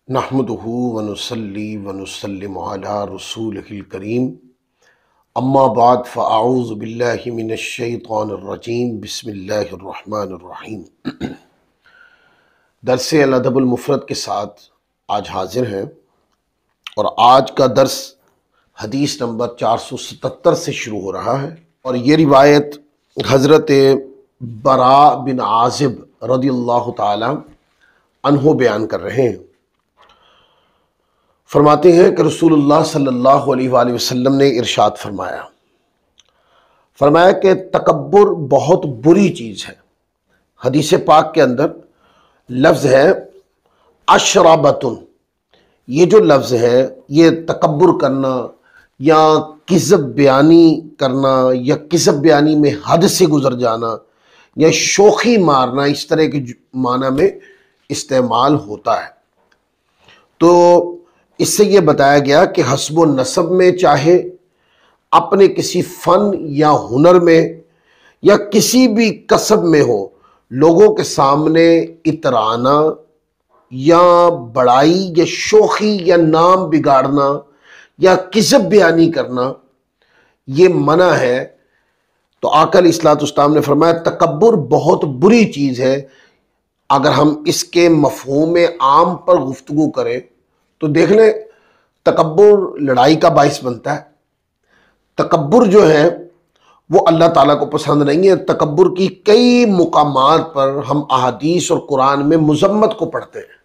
نحمدہ ونصلی ونسلم علی رسولہ الکریم اما بعد فاعوذ باللہ من الشیطان الرجیم بسم اللہ الرحمن الرحیم۔ درس الادب المفرد کے ساتھ آج حاضر ہیں اور آج کا درس حدیث نمبر 477 سے شروع ہو رہا ہے، اور یہ روایت حضرت براء بن عازب رضی اللہ تعالی عنہ بیان کر رہے ہیں۔ فرماتے ہیں کہ رسول اللہ صلی اللہ علیہ وآلہ وسلم نے ارشاد فرمایا کہ تکبر بہت بری چیز ہے۔ حدیث پاک کے اندر لفظ ہے اشربتن، یہ جو لفظ ہے یہ تکبر کرنا یا کذب بیانی کرنا یا کذب بیانی میں حد سے گزر جانا یا شوخی مارنا، اس طرح کے معنی میں استعمال ہوتا ہے۔ تو اس سے یہ بتایا گیا کہ حسب و نسب میں، چاہے اپنے کسی فن یا ہنر میں یا کسی بھی کسب میں ہو، لوگوں کے سامنے اترانا یا بڑائی یا شوخی یا نام بگاڑنا یا کذب بیانی کرنا یہ منع ہے۔ تو آقا علیہ الصلوۃ والسلام نے فرمایا تکبر بہت بری چیز ہے۔ اگر ہم اس کے مفہوم عام پر گفتگو کریں تو دیکھ لیں، تکبر لڑائی کا باعث بنتا ہے۔ تکبر جو ہے وہ اللہ تعالیٰ کو پسند نہیں ہے۔ تکبر کی کئی مقامات پر ہم احادیث اور قرآن میں مذمت کو پڑھتے ہیں۔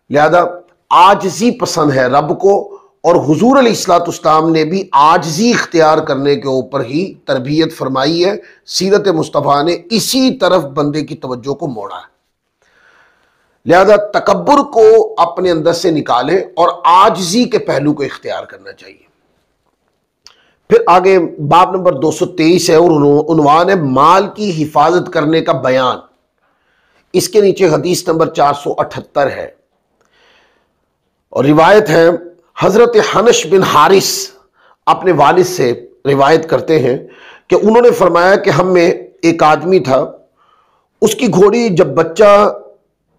لہذا عاجزی پسند ہے رب کو، اور حضور علیہ الصلوۃ والسلام نے بھی عاجزی اختیار کرنے کے اوپر ہی تربیت فرمائی ہے۔ سیرت مصطفیٰ نے اسی طرف بندے کی توجہ کو موڑا ہے۔ لہذا تکبر کو اپنے اندر سے نکالیں اور عاجزی کے پہلو کو اختیار کرنا چاہیے۔ پھر آگے باب نمبر 223 ہے اور عنوان ہے مال کی حفاظت کرنے کا بیان۔ اس کے نیچے حدیث نمبر 478 ہے، اور روایت ہے حضرت حنش بن حارث اپنے والد سے روایت کرتے ہیں کہ انہوں نے فرمایا کہ ہم میں ایک آدمی تھا، اس کی گھوڑی جب بچہ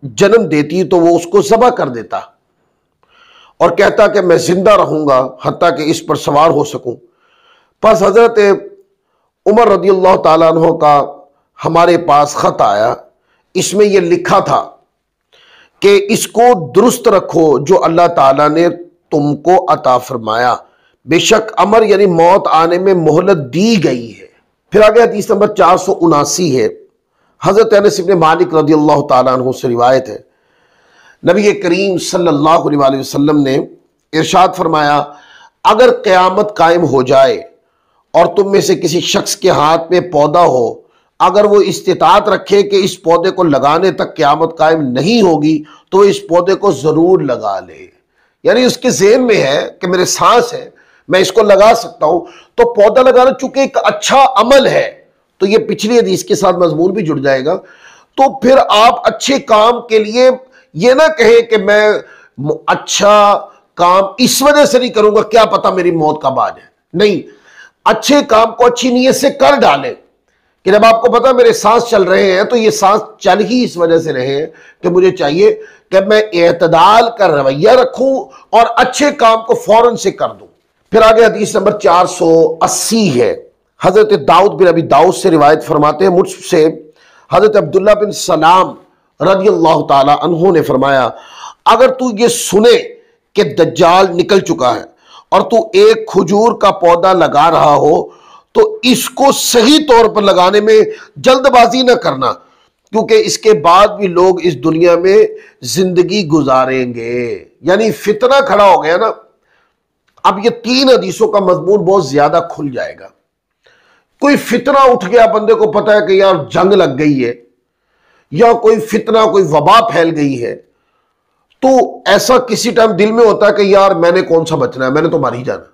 جنم دیتی تو وہ اس کو ذبح کر دیتا اور کہتا کہ میں زندہ رہوں گا حتیٰ کہ اس پر سوار ہو سکوں۔ پس حضرت عمر رضی اللہ تعالیٰ عنہ کا ہمارے پاس خط آیا، اس میں یہ لکھا تھا کہ اس کو درست رکھو جو اللہ تعالیٰ نے تم کو عطا فرمایا، بے شک امر یعنی موت آنے میں مہلت دی گئی ہے۔ پھر آگے حدیث نمبر 479 ہے، حضرت انس بن مالک رضی اللہ تعالیٰ عنہ سے روایت ہے، نبی کریم صلی اللہ علیہ وآلہ وسلم نے ارشاد فرمایا اگر قیامت قائم ہو جائے اور تم میں سے کسی شخص کے ہاتھ میں پودا ہو، اگر وہ استطاعت رکھے کہ اس پودے کو لگانے تک قیامت قائم نہیں ہوگی تو اس پودے کو ضرور لگا لے۔ یعنی اس کے ذہن میں ہے کہ میرے سانس ہے، میں اس کو لگا سکتا ہوں، تو پودا لگانا چونکہ ایک اچھا عمل ہے تو یہ پچھلی حدیث کے ساتھ مضمون بھی جڑ جائے گا۔ تو پھر آپ اچھے کام کے لیے یہ نہ کہیں کہ میں اچھا کام اس وجہ سے نہیں کروں گا، کیا پتہ میری موت کب آ جائے۔ نہیں، اچھے کام کو اچھی نیت سے کر ڈالیں کہ جب آپ کو پتا میرے سانس چل رہے ہیں تو یہ سانس چل ہی اس وجہ سے رہے ہیں کہ مجھے چاہیے کہ میں اعتدال کا رویہ رکھوں اور اچھے کام کو فوراً سے کر دوں۔ پھر آگے حدیث نمبر 480 ہے، حضرت داؤد بن ابی داؤد سے روایت فرماتے ہیں، مجھ سے حضرت عبداللہ بن سلام رضی اللہ تعالی عنہ نے فرمایا اگر تو یہ سنے کہ دجال نکل چکا ہے اور تو ایک کھجور کا پودا لگا رہا ہو تو اس کو صحیح طور پر لگانے میں جلد بازی نہ کرنا، کیونکہ اس کے بعد بھی لوگ اس دنیا میں زندگی گزاریں گے۔ یعنی فتنہ کھڑا ہو گیا نا۔ اب یہ 3 حدیثوں کا مضمون بہت زیادہ کھل جائے گا۔ کوئی فتنہ اٹھ گیا، بندے کو پتا ہے کہ یار جنگ لگ گئی ہے یا کوئی فتنہ کوئی وبا پھیل گئی ہے، تو ایسا کسی ٹائم دل میں ہوتا ہے کہ یار میں نے کون سا بچنا ہے، میں نے تو مر ہی جانا۔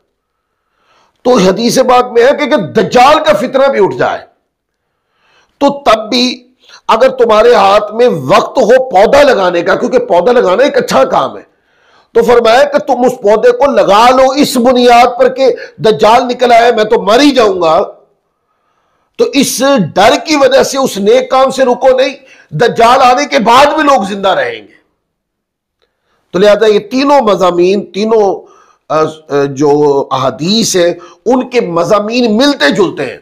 تو حدیث پاک میں ہے کہ دجال کا فتنہ بھی اٹھ جائے تو تب بھی اگر تمہارے ہاتھ میں وقت ہو پودا لگانے کا، کیونکہ پودا لگانا ایک اچھا کام ہے، تو فرمایا کہ تم اس پودے کو لگا لو اس بنیاد پر کہ دجال نکل آئے میں تو مر ہی جاؤں گا۔ تو اس ڈر کی وجہ سے اس نیک کام سے رکو نہیں، دجال آنے کے بعد بھی لوگ زندہ رہیں گے۔ تو لہذا یہ تینوں مضامین، تینوں جو احادیث ہیں ان کے مضامین ملتے جلتے ہیں۔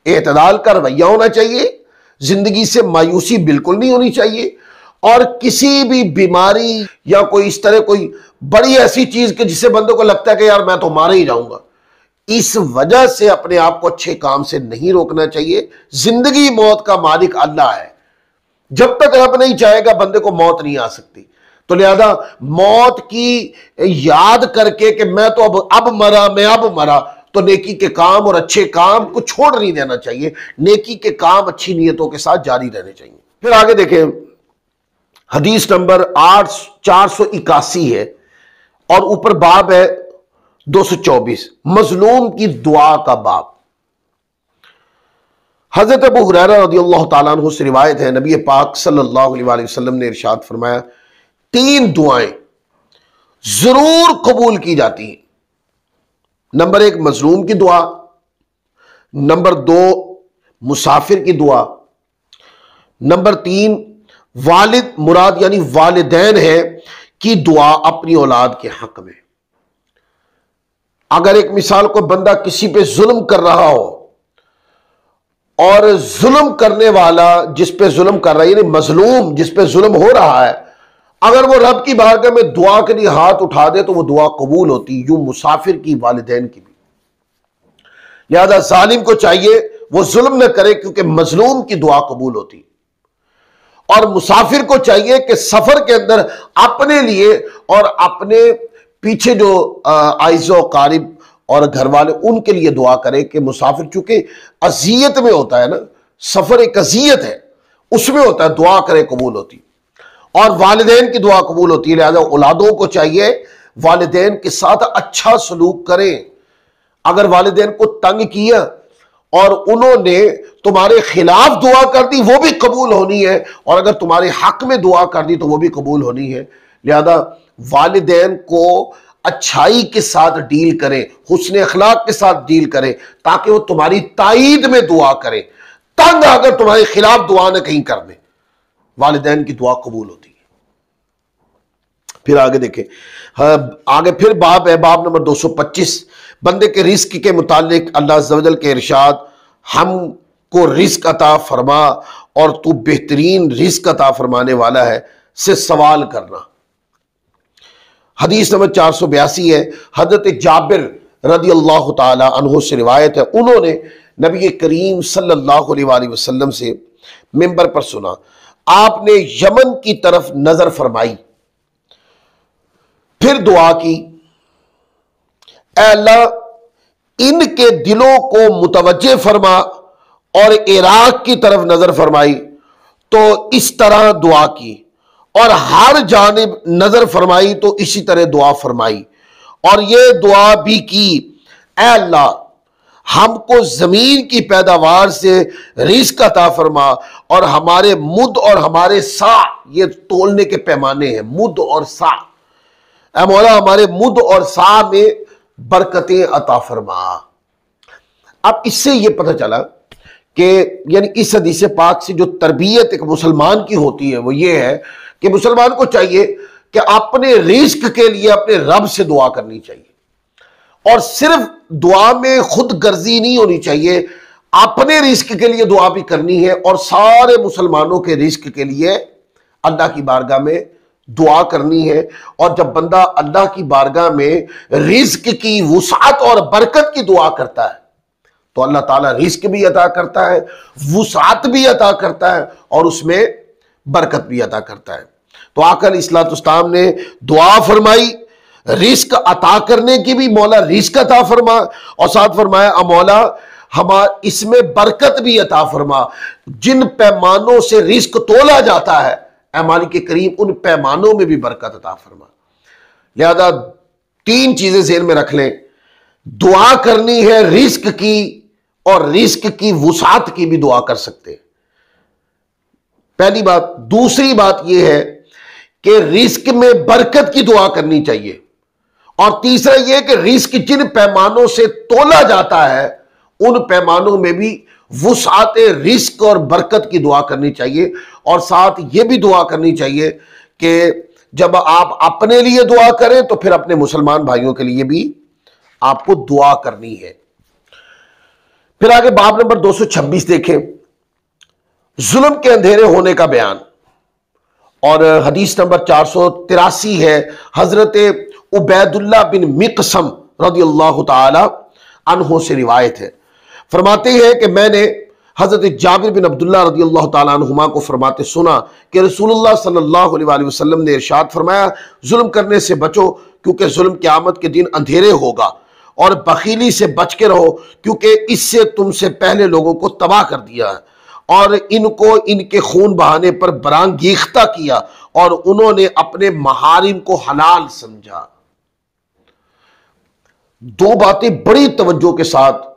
اعتدال کا رویہ ہونا چاہیے، زندگی سے مایوسی بالکل نہیں ہونی چاہیے، اور کسی بھی بیماری یا کوئی اس طرح کوئی بڑی ایسی چیز کہ جس سے بندے کو لگتا ہے کہ یار میں تو مارا ہی جاؤں گا، اس وجہ سے اپنے آپ کو اچھے کام سے نہیں روکنا چاہیے۔ زندگی موت کا مالک اللہ ہے، جب تک رب نہیں چاہے گا بندے کو موت نہیں آ سکتی۔ تو لہذا موت کی یاد کر کے کہ میں تو اب مرا، تو نیکی کے کام اور اچھے کام کو چھوڑ نہیں دینا چاہیے، نیکی کے کام اچھی نیتوں کے ساتھ جاری رہنے چاہیے۔ پھر آگے دیکھیں، حدیث نمبر 481 ہے اور اوپر باب ہے 224، مظلوم کی دعا کا باب۔ حضرت ابو ہریرہ رضی اللہ تعالیٰ عنہ سے روایت ہے، نبی پاک صلی اللہ علیہ وآلہ وسلم نے ارشاد فرمایا، 3 دعائیں ضرور قبول کی جاتی ہیں۔ نمبر 1 مظلوم کی دعا، نمبر 2 مسافر کی دعا، نمبر 3 والد مراد یعنی والدین ہے کی دعا اپنی اولاد کے حق میں۔ اگر ایک مثال کوئی بندہ کسی پہ ظلم کر رہا ہو اور ظلم کرنے والا جس پہ ظلم کر رہا ہے، یعنی مظلوم جس پہ ظلم ہو رہا ہے، اگر وہ رب کی بارگاہ میں دعا کے لیے ہاتھ اٹھا دے تو وہ دعا قبول ہوتی، یوں مسافر کی، والدین کی بھی۔ لہذا ظالم کو چاہیے وہ ظلم نہ کرے کیونکہ مظلوم کی دعا قبول ہوتی، اور مسافر کو چاہیے کہ سفر کے اندر اپنے لیے اور اپنے پیچھے جو عائز و قارب اور گھر والے ان کے لیے دعا کرے کہ مسافر چونکہ اذیت میں ہوتا ہے نا، سفر ایک اذیت ہے، اس میں ہوتا ہے، دعا کرے قبول ہوتی، اور والدین کی دعا قبول ہوتی ہے۔ لہذا اولادوں کو چاہیے والدین کے ساتھ اچھا سلوک کریں۔ اگر والدین کو تنگ کیا اور انہوں نے تمہارے خلاف دعا کر دی وہ بھی قبول ہونی ہے، اور اگر تمہارے حق میں دعا کر دی تو وہ بھی قبول ہونی ہے۔ لہذا والدین کو اچھائی کے ساتھ ڈیل کریں، حسن اخلاق کے ساتھ ڈیل کریں، تاکہ وہ تمہاری تائید میں دعا کریں۔ تنگ اگر تمہارے خلاف دعا نہ کہیں کر دیں، والدین کی دعا قبول ہوتی ہے۔ پھر آگے دیکھیں، آگے پھر باب ہے، باب نمبر 225، بندے کے رزق کے متعلق اللہ عز و جل کے ارشاد، ہم کو رزق عطا فرما اور تو بہترین رزق عطا فرمانے والا ہے سے سوال کرنا۔ حدیث نمبر 482 ہے، حضرت جابر رضی اللہ تعالی عنہ سے روایت ہے، انہوں نے نبی کریم صلی اللہ علیہ وآلہ وسلم سے منبر پر سنا، آپ نے یمن کی طرف نظر فرمائی، پھر دعا کی، اے اللہ ان کے دلوں کو متوجہ فرما، اور عراق کی طرف نظر فرمائی تو اس طرح دعا کی، اور ہر جانب نظر فرمائی تو اسی طرح دعا فرمائی، اور یہ دعا بھی کی، اے اللہ ہم کو زمین کی پیداوار سے رزق عطا فرما، اور ہمارے مد اور ہمارے سا، یہ تولنے کے پیمانے ہیں، مد اور سا، اے مولا ہمارے مد اور سا میں برکتیں عطا فرما۔ اب اس سے یہ پتہ چلا کہ یعنی اس حدیث پاک سے جو تربیت ایک مسلمان کی ہوتی ہے وہ یہ ہے کہ مسلمان کو چاہیے کہ اپنے رزق کے لیے اپنے رب سے دعا کرنی چاہیے، اور صرف دعا میں خود غرضی نہیں ہونی چاہیے، اپنے رزق کے لیے دعا بھی کرنی ہے، اور سارے مسلمانوں کے رزق کے لیے اللہ کی بارگاہ میں دعا کرنی ہے۔ اور جب بندہ اللہ کی بارگاہ میں رزق کی وسعت اور برکت کی دعا کرتا ہے تو اللہ تعالیٰ رزق بھی عطا کرتا ہے، وسعت بھی عطا کرتا ہے، اور اس میں برکت بھی عطا کرتا ہے۔ تو آقا علیہ الصلوۃ والسلام نے دعا فرمائی، رزق عطا کرنے کی بھی، مولا رزق عطا فرما، اور ساتھ فرمایا مولا اس میں برکت بھی عطا فرما، جن پیمانوں سے رزق تولا جاتا ہے اے مالک کریم ان پیمانوں میں بھی برکت عطا فرما۔ لہذا 3 چیزیں ذہن میں رکھ لیں، دعا کرنی ہے رزق کی، اور رزق کی وسعت کی بھی دعا کر سکتے ہیں، پہلی بات۔ دوسری بات یہ ہے کہ رزق میں برکت کی دعا کرنی چاہیے، اور تیسرا یہ کہ رزق جن پیمانوں سے تولا جاتا ہے ان پیمانوں میں بھی وسعت رزق اور برکت کی دعا کرنی چاہیے، اور ساتھ یہ بھی دعا کرنی چاہیے کہ جب آپ اپنے لیے دعا کریں تو پھر اپنے مسلمان بھائیوں کے لیے بھی آپ کو دعا کرنی ہے۔ پھر آگے باب نمبر 226 دیکھیں، ظلم کے اندھیرے ہونے کا بیان، اور حدیث نمبر 483 ہے، حضرت عبید اللہ بن مقسم رضی اللہ تعالی عنہ سے روایت ہے، فرماتے ہیں کہ میں نے حضرت جابر بن عبداللہ رضی اللہ تعالیٰ عنہما کو فرماتے سنا کہ رسول اللہ صلی اللہ علیہ وسلم نے ارشاد فرمایا، ظلم کرنے سے بچو کیونکہ ظلم قیامت کے دن اندھیرے ہوگا، اور بخیلی سے بچ کے رہو کیونکہ اس سے تم سے پہلے لوگوں کو تباہ کر دیا ہے، اور ان کو ان کے خون بہانے پر برانگیختہ کیا، اور انہوں نے اپنے محارم کو حلال سمجھا۔ دو باتیں بڑی توجہ کے ساتھ،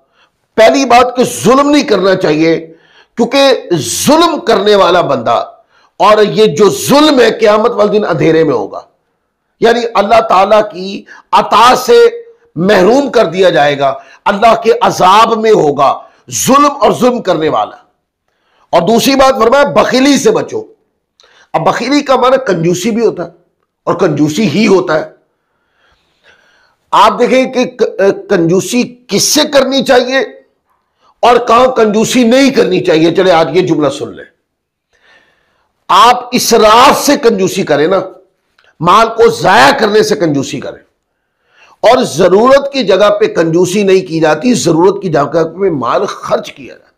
پہلی بات کہ ظلم نہیں کرنا چاہیے، کیونکہ ظلم کرنے والا بندہ اور یہ جو ظلم ہے قیامت والے دن اندھیرے میں ہوگا، یعنی اللہ تعالیٰ کی عطا سے محروم کر دیا جائے گا، اللہ کے عذاب میں ہوگا ظلم اور ظلم کرنے والا۔ اور دوسری بات فرمایا بخیلی سے بچو۔ اب بخیلی کا معنی کنجوسی بھی ہوتا ہے اور کنجوسی ہی ہوتا ہے۔ آپ دیکھیں کہ کنجوسی کس سے کرنی چاہیے اور کہاں کنجوسی نہیں کرنی چاہیے۔ چلے آج یہ جملہ سن لیں، آپ اسراف سے کنجوسی کریں نا، مال کو ضائع کرنے سے کنجوسی کریں، اور ضرورت کی جگہ پہ کنجوسی نہیں کی جاتی، ضرورت کی جگہ پہ مال خرچ کیا جاتا ہے۔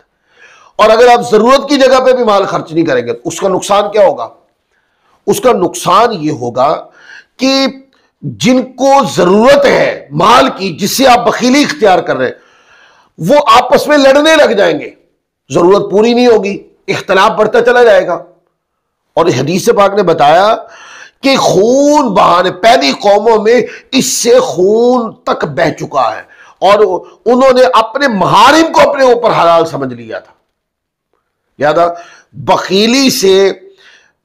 اور اگر آپ ضرورت کی جگہ پہ بھی مال خرچ نہیں کریں گے تو اس کا نقصان کیا ہوگا؟ اس کا نقصان یہ ہوگا کہ جن کو ضرورت ہے مال کی، جس سے آپ بخیلی اختیار کر رہے ہیں، وہ آپس میں لڑنے لگ جائیں گے، ضرورت پوری نہیں ہوگی، اختلاف بڑھتا چلا جائے گا۔ اور حدیث پاک نے بتایا کہ خون بہانے، پہلی قوموں میں اس سے خون تک بہ چکا ہے، اور انہوں نے اپنے محارم کو اپنے اوپر حلال سمجھ لیا تھا۔ یادا بخیلی سے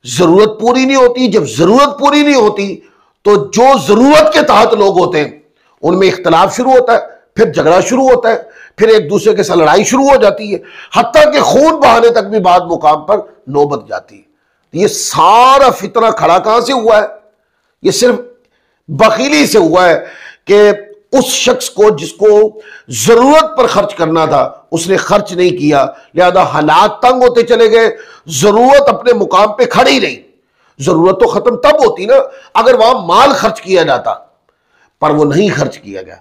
ضرورت پوری نہیں ہوتی، جب ضرورت پوری نہیں ہوتی تو جو ضرورت کے تحت لوگ ہوتے ہیں ان میں اختلاف شروع ہوتا ہے، پھر جھگڑا شروع ہوتا ہے، پھر ایک دوسرے کے ساتھ لڑائی شروع ہو جاتی ہے، حتیٰ کہ خون بہانے تک بھی بعد مقام پر نوبت جاتی ہے۔ یہ سارا فتنہ کھڑا کہاں سے ہوا ہے؟ یہ صرف بخیلی سے ہوا ہے کہ اس شخص کو جس کو ضرورت پر خرچ کرنا تھا اس نے خرچ نہیں کیا، لہذا حالات تنگ ہوتے چلے گئے، ضرورت اپنے مقام پہ کھڑی رہی۔ ضرورت تو ختم تب ہوتی نا اگر وہاں مال خرچ کیا جاتا، پر وہ نہیں خرچ کیا گیا،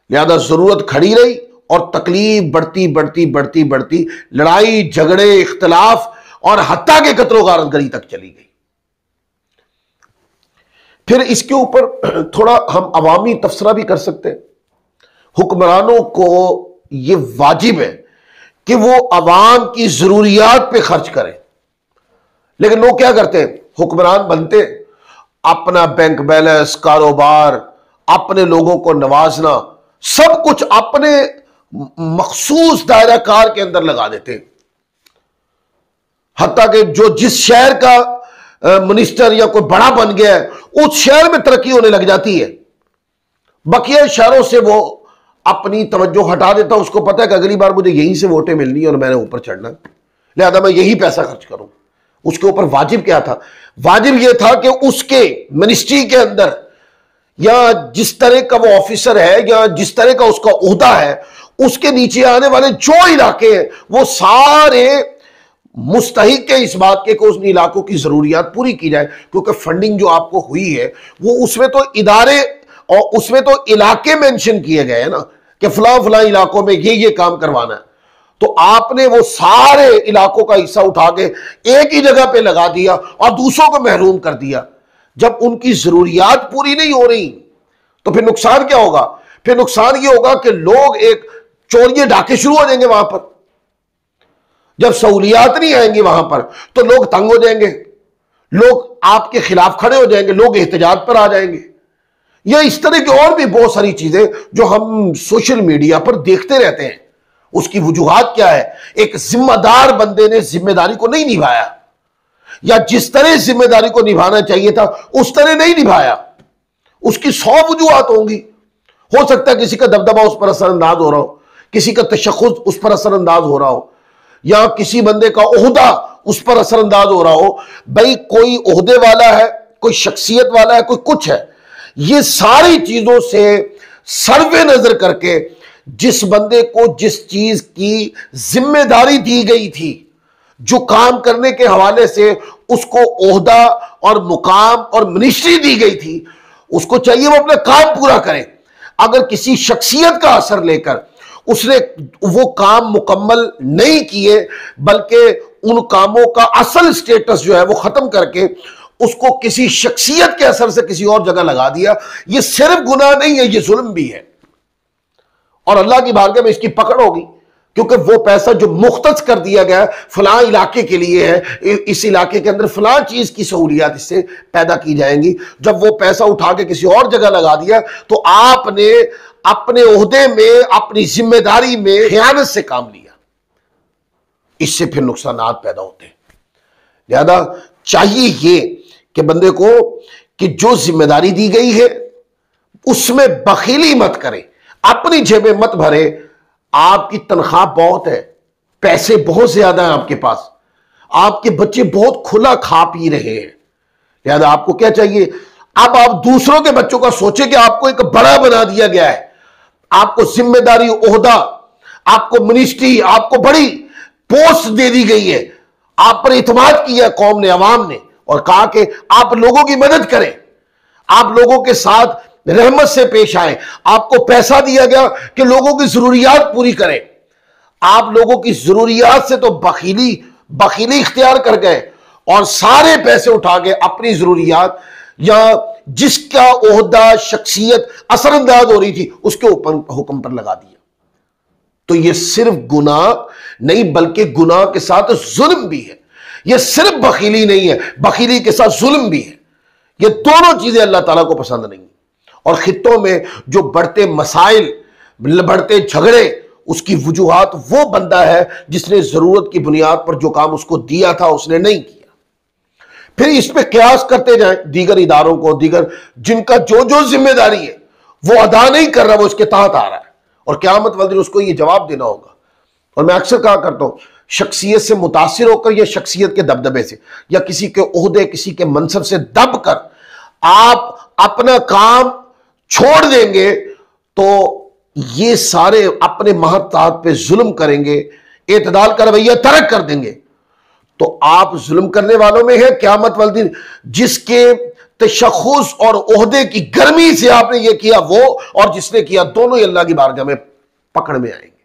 لہذا ضرورت کھڑی رہی اور تکلیف بڑھتی بڑھتی بڑھتی بڑھتی لڑائی جھگڑے اختلاف اور حتیٰ کہ قتل و غارت گری تک چلی گئی۔ پھر اس کے اوپر تھوڑا ہم عوامی تبصرہ بھی کر سکتے ہیں۔ حکمرانوں کو یہ واجب ہے کہ وہ عوام کی ضروریات پہ خرچ کریں، لیکن لوگ کیا کرتے ہیں؟ حکمران بنتے اپنا بینک بیلنس، کاروبار، اپنے لوگوں کو نوازنا، سب کچھ اپنے مخصوص دائرہ کار کے اندر لگا دیتے ہیں، حتیٰ کہ جو جس شہر کا منسٹر یا کوئی بڑا بن گیا ہے اس شہر میں ترقی ہونے لگ جاتی ہے، بقیہ شہروں سے وہ اپنی توجہ ہٹا دیتا، اس کو پتہ ہے کہ اگلی بار مجھے یہیں سے ووٹیں ملنی اور میں نے اوپر چڑھنا، لہذا میں یہی پیسہ خرچ کروں۔ اس کے اوپر واجب کیا تھا؟ واجب یہ تھا کہ اس کے منسٹری کے اندر یا جس طرح کا وہ آفیسر ہے یا جس طرح کا اس کا عہدہ ہے، اس کے نیچے آنے والے جو علاقے ہیں وہ سارے مستحق ہے اس بات کے کہ اس علاقوں کی ضروریات پوری کی جائے، کیونکہ فنڈنگ جو آپ کو ہوئی ہے وہ اس میں تو ادارے اور اس میں تو علاقے مینشن کیے گئے ہیں نا کہ فلاں فلاں علاقوں میں یہ کام کروانا ہے، تو آپ نے وہ سارے علاقوں کا حصہ اٹھا کے ایک ہی جگہ پہ لگا دیا اور دوسروں کو محروم کر دیا۔ جب ان کی ضروریات پوری نہیں ہو رہی تو پھر نقصان کیا ہوگا؟ پھر نقصان یہ ہوگا کہ لوگ ایک چوریے ڈاکے شروع ہو جائیں گے وہاں پر۔ جب سہولیات نہیں آئیں گی وہاں پر تو لوگ تنگ ہو جائیں گے، لوگ آپ کے خلاف کھڑے ہو جائیں گے، لوگ احتجاج پر آ جائیں گے، یا اس طرح کی اور بھی بہت ساری چیزیں جو ہم سوشل میڈیا پر دیکھتے رہتے ہیں۔ اس کی وجوہات کیا ہے؟ ایک ذمہ دار بندے نے ذمہ داری کو نہیں نبھایا، یا جس طرح ذمہ داری کو نبھانا چاہیے تھا اس طرح نہیں نبھایا۔ اس کی 100 وجوہات ہوں گی، ہو سکتا ہے کسی کا دبدبہ اس پر اثر انداز ہو رہا ہو، کسی کا تشخص اس پر اثر انداز ہو رہا ہو، یا کسی بندے کا عہدہ اس پر اثر انداز ہو رہا ہو۔ بھئی کوئی عہدے والا ہے، کوئی شخصیت والا ہے، کوئی کچھ ہے، یہ ساری چیزوں سے سروے نظر کر کے جس بندے کو جس چیز کی ذمہ داری دی گئی تھی، جو کام کرنے کے حوالے سے اس کو عہدہ اور مقام اور منشٹری دی گئی تھی، اس کو چاہیے وہ اپنا کام پورا کرے۔ اگر کسی شخصیت کا اثر لے کر اس نے وہ کام مکمل نہیں کیے، بلکہ ان کاموں کا اصل سٹیٹس جو ہے وہ ختم کر کے اس کو کسی شخصیت کے اثر سے کسی اور جگہ لگا دیا، یہ صرف گناہ نہیں ہے، یہ ظلم بھی ہے، اور اللہ کی بارگاہ میں اس کی پکڑ ہوگی، کیونکہ وہ پیسہ جو مختص کر دیا گیا فلاں علاقے کے لیے ہے، اس علاقے کے اندر فلاں چیز کی سہولیات اس سے پیدا کی جائیں گی، جب وہ پیسہ اٹھا کے کسی اور جگہ لگا دیا تو آپ نے اپنے عہدے میں، اپنی ذمہ داری میں خیانت سے کام لیا، اس سے پھر نقصانات پیدا ہوتے ہیں۔ لہذا چاہیے یہ کہ بندے کو کہ جو ذمہ داری دی گئی ہے اس میں بخیلی مت کرے، اپنی جیبیں مت بھرے۔ آپ کی تنخواہ بہت ہے، پیسے بہت زیادہ ہیں آپ کے پاس، آپ کے بچے بہت کھلا کھا پی رہے ہیں، لہذا آپ کو کیا چاہیے، اب آپ دوسروں کے بچوں کا سوچیں کہ آپ کو ایک بڑا بنا دیا گیا ہے، آپ کو ذمہ داری، عہدہ، آپ کو منسٹری، آپ کو بڑی پوسٹ دے دی گئی ہے، آپ پر اعتماد کیا قوم نے، عوام نے، اور کہا کہ آپ لوگوں کی مدد کریں، آپ لوگوں کے ساتھ رحمت سے پیش آئیں، آپ کو پیسہ دیا گیا کہ لوگوں کی ضروریات پوری کریں، آپ لوگوں کی ضروریات سے تو بخیلی اختیار کر گئے اور سارے پیسے اٹھا کے اپنی ضروریات یا جس کا عہدہ، شخصیت اثر انداز ہو رہی تھی اس کے حکم پر لگا دیا۔ تو یہ صرف گناہ نہیں بلکہ گناہ کے ساتھ ظلم بھی ہے، یہ صرف بخیلی نہیں ہے، بخیلی کے ساتھ ظلم بھی ہے، یہ دونوں چیزیں اللہ تعالیٰ کو پسند نہیں ہیں۔ اور خطوں میں جو بڑھتے مسائل، بڑھتے جھگڑے، اس کی وجوہات وہ بندہ ہے جس نے ضرورت کی بنیاد پر جو کام اس کو دیا تھا اس نے نہیں کیا، پھر اس پہ قیاس کرتے جائیں دیگر اداروں کو، دیگر جن کا جو ذمہ داری ہے وہ ادا نہیں کر رہا، وہ اس کے تحت آ رہا ہے، اور قیامت والے دن اس کو یہ جواب دینا ہوگا۔ اور میں اکثر کہا کرتا ہوں، شخصیت سے متاثر ہو کر یا شخصیت کے دبدبے سے یا کسی کے عہدے، کسی کے منصب سے دب کر آپ اپنا کام چھوڑ دیں گے تو یہ سارے اپنے محتاط پہ ظلم کریں گے، اعتدال کا رویہ ترک کر دیں گے، تو آپ ظلم کرنے والوں میں ہیں قیامت والے دن۔ جس کے تشخص اور عہدے کی گرمی سے آپ نے یہ کیا، وہ اور جس نے کیا، دونوں ہی اللہ کی بارگاہ میں پکڑ میں آئیں گے،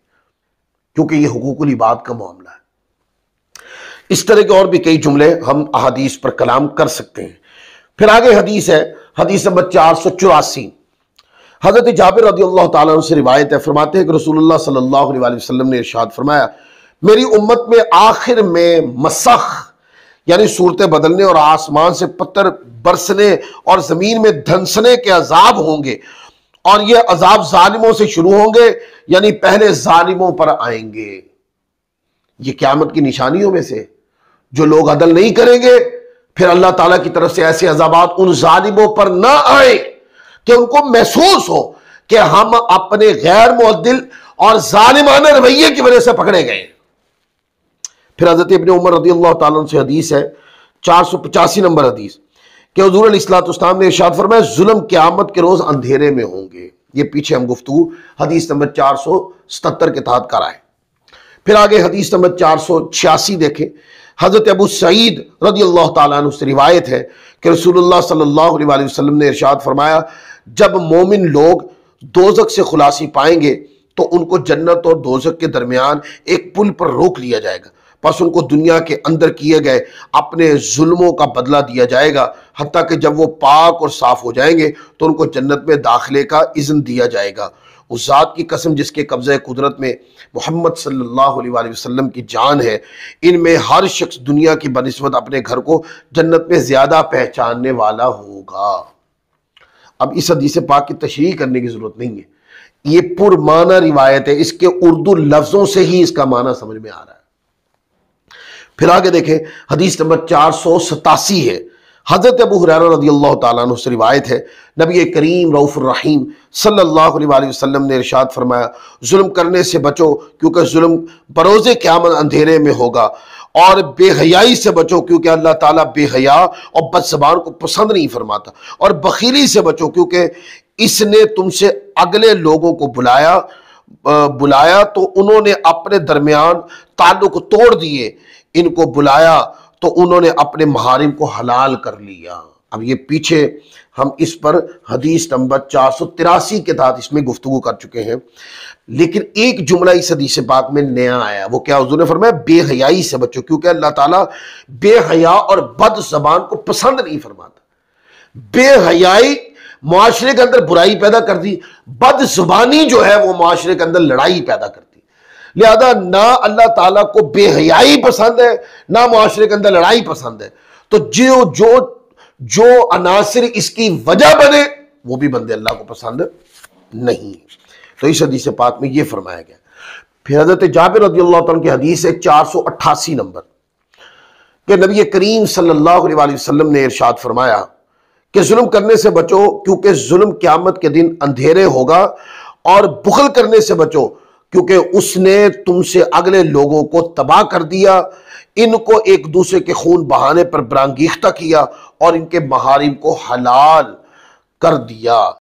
کیونکہ یہ حقوق العباد کا معاملہ ہے۔ اس طرح کے اور بھی کئی جملے ہم احادیث پر کلام کر سکتے ہیں۔ پھر آگے حدیث ہے، حدیث نمبر 484، حضرت جابر رضی اللہ تعالیٰ عنہ سے روایت ہے، فرماتے ہیں کہ رسول اللہ صلی اللہ علیہ وسلم نے ارشاد فرمایا، میری امت میں آخر میں مسخ یعنی صورتیں بدلنے اور آسمان سے پتھر برسنے اور زمین میں دھنسنے کے عذاب ہوں گے، اور یہ عذاب ظالموں سے شروع ہوں گے، یعنی پہلے ظالموں پر آئیں گے۔ یہ قیامت کی نشانیوں میں سے، جو لوگ عدل نہیں کریں گے پھر اللہ تعالیٰ کی طرف سے ایسے عذابات ان ظالموں پر نہ آئیں کہ ان کو محسوس ہو کہ ہم اپنے غیر معدل اور ظالمانہ رویے کی وجہ سے پکڑے گئے۔ پھر حضرت ابن عمر رضی اللہ تعالیٰ عنہ سے حدیث ہے، 485 نمبر حدیث، کہ حضور علیہ السلام نے ارشاد فرمایا، ظلم قیامت کے روز اندھیرے میں ہوں گے۔ یہ پیچھے ہم گفتگو حدیث نمبر 477 کے تحت کرائے۔ پھر آگے حدیث نمبر 486 دیکھیں، حضرت ابو سعید رضی اللہ تعالیٰ عنہ سے روایت ہے کہ رسول اللہ صلی اللہ علیہ وسلم نے ارشاد فرمایا، جب مومن لوگ دوزخ سے خلاصی پائیں گے تو ان کو جنت اور دوزخ کے درمیان ایک پل پر روک لیا جائے گا، پس ان کو دنیا کے اندر کیے گئے اپنے ظلموں کا بدلہ دیا جائے گا، حتیٰ کہ جب وہ پاک اور صاف ہو جائیں گے تو ان کو جنت میں داخلے کا اذن دیا جائے گا۔ اس ذات کی قسم جس کے قبضہ قدرت میں محمد صلی اللہ علیہ وسلم کی جان ہے، ان میں ہر شخص دنیا کی بنسبت اپنے گھر کو جنت میں زیادہ پہچاننے والا ہوگا۔ اب اس حدیث پاک کی تشریح کرنے کی ضرورت نہیں ہے، یہ پرمعنی روایت ہے، اس کے اردو لفظوں سے ہی اس کا معنی سمجھ میں آ رہا ہے۔ پھر آگے دیکھیں، حدیث نمبر 487 ہے، حضرت ابو ہریرہ رضی اللہ تعالیٰ عنہ سے روایت ہے، نبی کریم رؤوف الرحیم صلی اللہ علیہ وسلم نے ارشاد فرمایا، ظلم کرنے سے بچو، کیونکہ ظلم بروز قیامت اندھیرے میں ہوگا اور بے حیائی سے بچو کیونکہ اللہ تعالیٰ بے حیا اور بد زبان کو پسند نہیں فرماتا، اور بخیلی سے بچو کیونکہ اس نے تم سے اگلے لوگوں کو بلایا تو انہوں نے اپنے درمیان تعلق توڑ دیے، ان کو بلایا تو انہوں نے اپنے محارم کو حلال کر لیا۔ اب یہ پیچھے ہم اس پر حدیث نمبر 483 کے تحت اس میں گفتگو کر چکے ہیں، لیکن ایک جملہ اس حدیث پاک میں نیا آیا، وہ کیا؟ حضور نے فرمایا بے حیائی سے بچو کیونکہ اللہ تعالیٰ بے حیا اور بد زبان کو پسند نہیں فرماتا۔ بے حیائی معاشرے کے اندر برائی پیدا کر دی، بد زبانی جو ہے وہ معاشرے کے اندر لڑائی پیدا کرتی، لہذا نہ اللہ تعالیٰ کو بے حیائی پسند ہے نہ معاشرے کے اندر لڑائی پسند ہے، تو جو عناصر اس کی وجہ بنے وہ بھی بندے اللہ کو پسند نہیں۔ تو اس حدیث پاک میں یہ فرمایا گیا۔ پھر حضرت جابر رضی اللہ تعالیٰ کی حدیث ہے 488 نمبر کہ نبی کریم صلی اللہ علیہ وآلہ وسلم نے ارشاد فرمایا کہ ظلم کرنے سے بچو کیونکہ ظلم قیامت کے دن اندھیرے ہوگا، اور بخل کرنے سے بچو کیونکہ اس نے تم سے اگلے لوگوں کو تباہ کر دیا، ان کو ایک دوسرے کے خون بہانے پر برانگیختہ کیا اور ان کے محارم کو حلال کر دیا۔